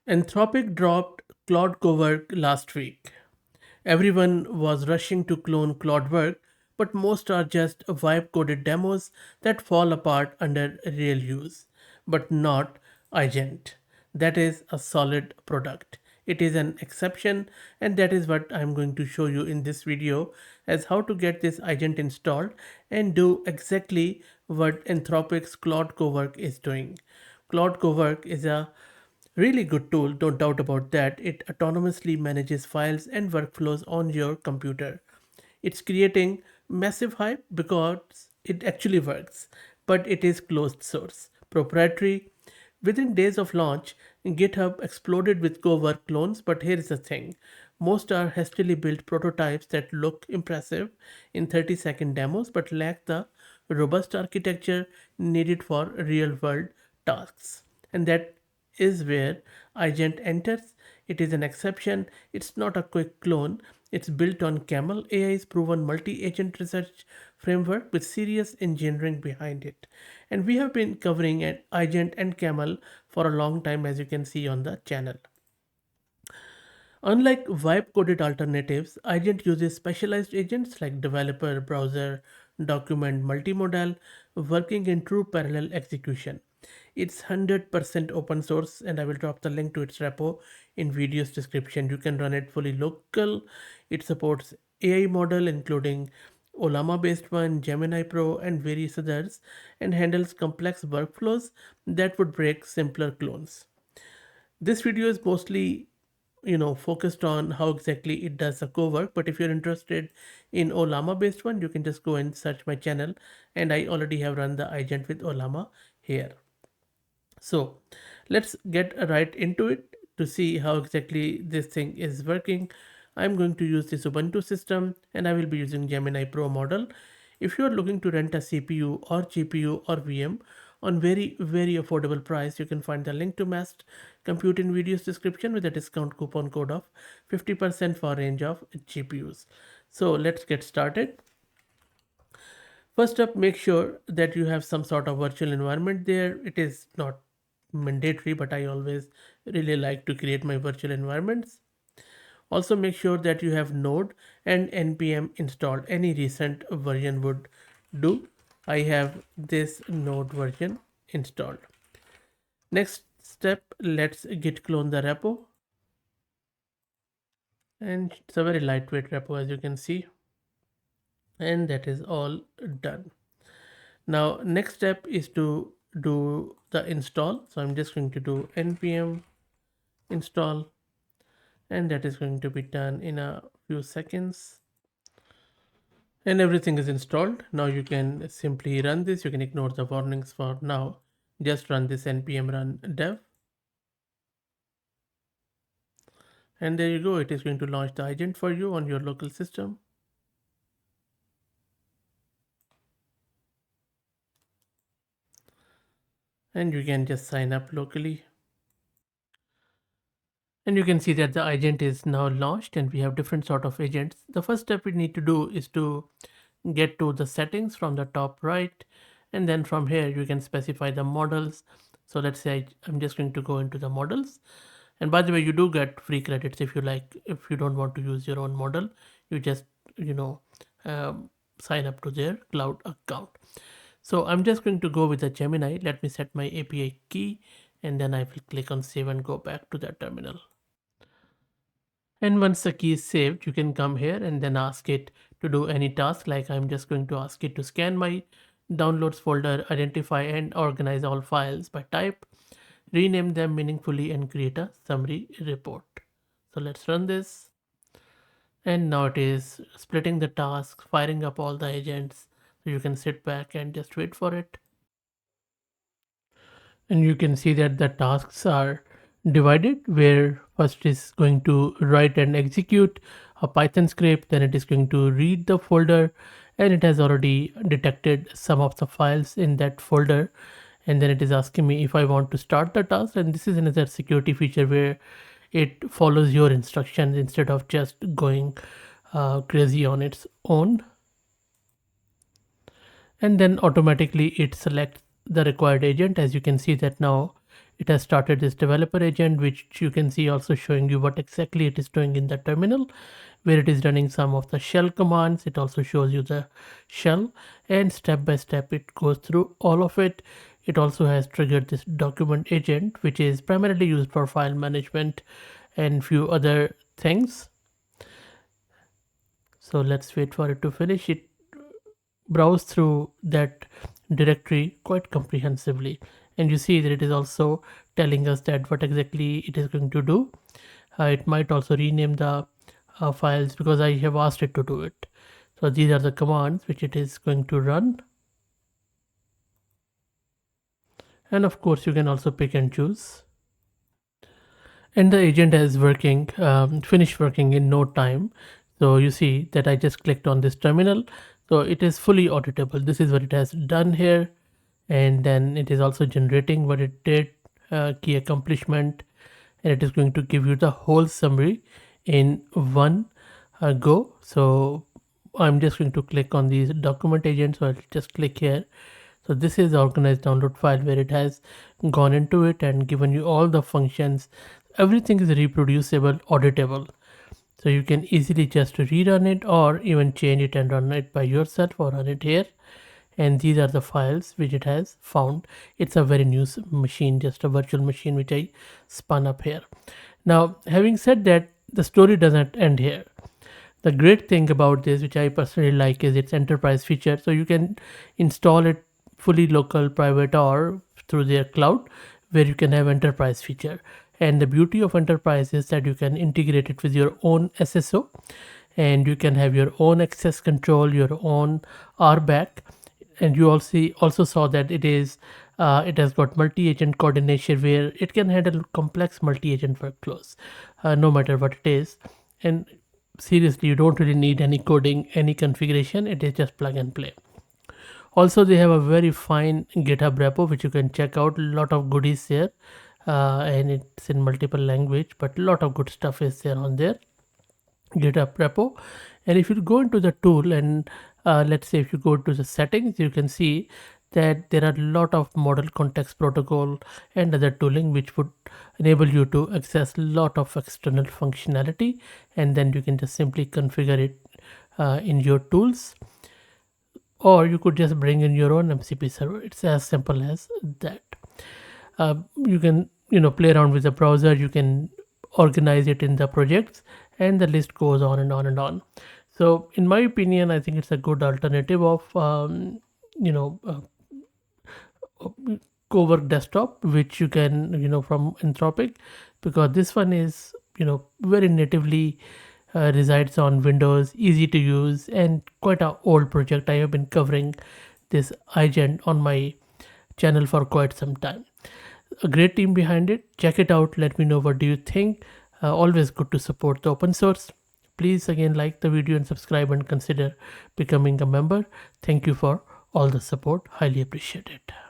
Anthropic dropped Claude Cowork last week. Everyone was rushing to clone Claude work, but most are just vibe coded demos that fall apart under real use. But not Eigent. That is a solid product. It is an exception, and that is what I'm going to show you in this video as how to get this Eigent installed and do exactly what Anthropic's Claude Cowork is doing. Claude Cowork is a really good tool, no doubt about that. It autonomously manages files and workflows on your computer. It's creating massive hype because it actually works, but it is closed source, proprietary. Within days of launch, GitHub exploded with Cowork clones, but here is the thing. Most are hastily built prototypes that look impressive in 30-second demos but lack the robust architecture needed for real world tasks. And that is where Eigent enters. It is an exception. It's not a quick clone. It's built on Camel AI's proven multi-agent research framework with serious engineering behind it. And we have been covering an Eigent and Camel for a long time, as you can see on the channel. Unlike vibe-coded alternatives, Eigent uses specialized agents like developer, browser, document, multimodal, working in true parallel execution. It's 100% open source, and I will drop the link to its repo in video's description. You can run it fully local. It supports AI model including Olama based one, Gemini Pro, and various others, and handles complex workflows that would break simpler clones. This video is mostly focused on how exactly it does the co-work, but if you're interested in Olama based one, you can just go and search my channel, and I already have run the agent with Olama here. So let's get right into it to see how exactly this thing is working. I'm going to use this Ubuntu system, and I will be using Gemini Pro model. If you are looking to rent a CPU or GPU or VM on very affordable price, you can find the link to Mast Compute in video's description with a discount coupon code of 50% for a range of GPUs. So let's get started. First up, make sure that you have some sort of virtual environment there. It is not mandatory, but I always really like to create my virtual environments. Also make sure that you have node and npm installed. Any recent version would do. I have this node version installed. Next step, let's git clone the repo, and it's a very lightweight repo, as you can see, and that is all done. Now next step is to do the install. So I'm just going to do npm install, and that is going to be done in a few seconds, and everything is installed. Now you can simply run this. You can ignore the warnings for now. Just run this npm run dev, and there you go. It is going to launch the agent for you on your local system. And you can just sign up locally, and you can see that the agent is now launched, and we have different sort of agents. The first step we need to do is to get to the settings from the top right, and then from here you can specify the models. So let's say I'm just going to go into the models, and by the way, you do get free credits if you like. If you don't want to use your own model, you just sign up to their cloud account. So I'm just going to go with the Gemini. Let me set my API key, and then I will click on save and go back to that terminal. And once the key is saved, you can come here and then ask it to do any task. Like I'm just going to ask it to scan my downloads folder, identify and organize all files by type, rename them meaningfully, and create a summary report. So let's run this. And now it is splitting the tasks, firing up all the agents. So you can sit back and just wait for it. And you can see that the tasks are divided, where first is going to write and execute a Python script, then it is going to read the folder, and it has already detected some of the files in that folder, and then it is asking me if I want to start the task. And this is another security feature where it follows your instructions instead of just going crazy on its own, and then automatically it selects the required agent. As you can see that now it has started this developer agent, which you can see also showing you what exactly it is doing in the terminal, where it is running some of the shell commands. It also shows you the shell, and step by step it goes through all of it. It also has triggered this document agent, which is primarily used for file management and few other things. So let's wait for it to finish. It browse through that directory quite comprehensively, and you see that it is also telling us that what exactly it is going to do. It might also rename the files because I have asked it to do it. So these are the commands which it is going to run, and of course you can also pick and choose. And the agent is working, finished working in no time. So you see that I just clicked on this terminal, so it is fully auditable. This is what it has done here, and then it is also generating what it did, key accomplishment, and it is going to give you the whole summary in one go. So I'm just going to click on these document agents, so I'll just click here. So this is the organized download file where it has gone into it and given you all the functions. Everything is reproducible, auditable. So you can easily just rerun it or even change it and run it by yourself or run it here. And these are the files which it has found. It's a very new machine, just a virtual machine which I spun up here. Now, having said that, the story doesn't end here. The great thing about this, which I personally like, is its enterprise feature. So you can install it fully local, private, or through their cloud, where you can have enterprise feature. And the beauty of enterprise is that you can integrate it with your own SSO, and you can have your own access control, your own RBAC. And you also saw that it has got multi-agent coordination, where it can handle complex multi-agent workflows, no matter what it is. And seriously, you don't really need any coding, any configuration. It is just plug and play. Also, they have a very fine GitHub repo which you can check out. A lot of goodies there, and it's in multiple language, but a lot of good stuff is there on there GitHub repo. And if you go into the tool and let's say if you go to the settings, you can see that there are a lot of model context protocol and other tooling which would enable you to access a lot of external functionality, and then you can just simply configure it in your tools, or you could just bring in your own MCP server. It's as simple as that. You can play around with the browser, you can organize it in the projects, and the list goes on and on and on. So in my opinion, I think it's a good alternative of Cowork desktop, which you can from Anthropic, because this one is very natively resides on Windows, easy to use, and quite a old project. I have been covering this Eigent on my channel for quite some time. A great team behind it. Check it out. Let me know what do you think. Always good to support the open source. Please again like the video and subscribe and consider becoming a member. Thank you for all the support. Highly appreciate it.